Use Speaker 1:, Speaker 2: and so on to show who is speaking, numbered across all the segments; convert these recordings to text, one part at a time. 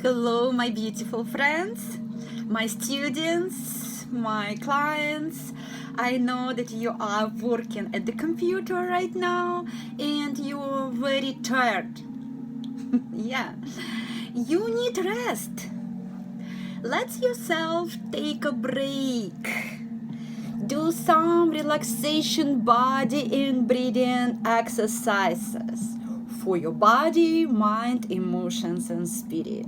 Speaker 1: Hello, my beautiful friends, my students, my clients. I know that you are working at the computer right now and you're very tired. Yeah, you need rest. Let yourself take a break. Do some relaxation body and breathing exercises for your body, mind, emotions, and spirit.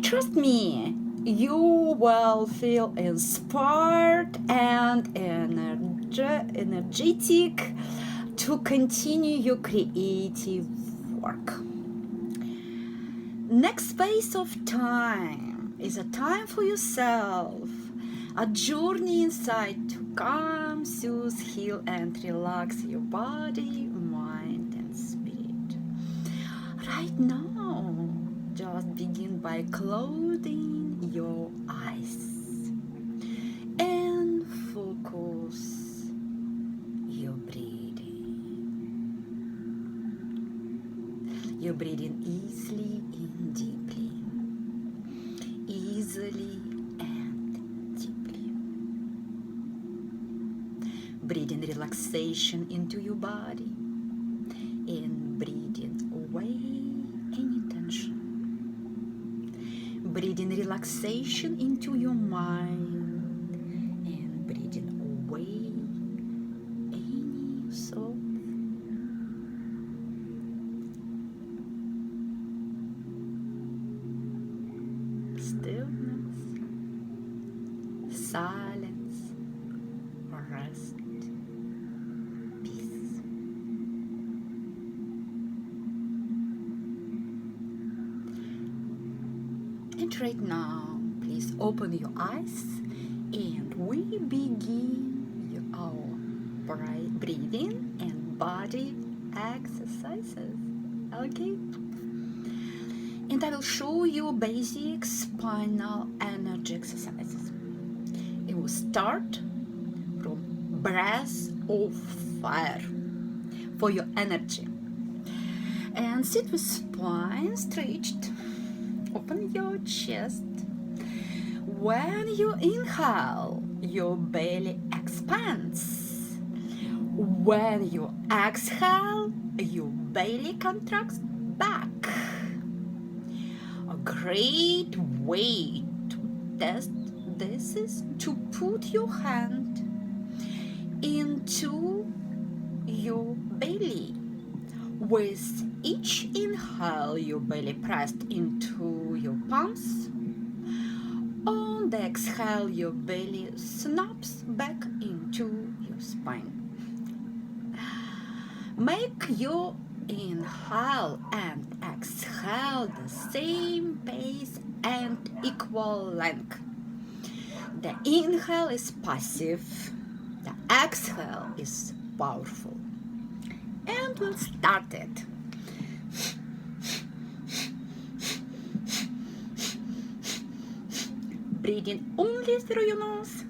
Speaker 1: Trust me, you will feel inspired and energetic to continue your creative work. Next space of time is a time for yourself, a journey inside to calm, soothe, heal, and relax your body, mind, and spirit. Right now, just begin by closing your eyes and focus your breathing. You're breathing easily and deeply, easily and deeply. Breathing relaxation into your body and breathing away any tension. Breathing relaxation into your mind and breathing away any thought. Stillness, silence, rest, peace. And right now, please open your eyes and we begin our breathing and body exercises. Okay? And I will show you basic spinal energy exercises. It will start from breath of fire for your energy. And sit with spine stretched. Open your chest. When you inhale, your belly expands. When you exhale, your belly contracts back. A great way to test this is to put your hand into your belly. With each inhale, your belly pressed into your palms. On the exhale, your belly snaps back into your spine. Make your inhale and exhale the same pace and equal length. The inhale is passive, the exhale is powerful. And we'll start it. Breathing only through your nose.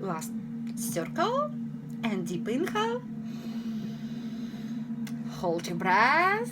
Speaker 1: Last circle and deep inhale. Hold your breath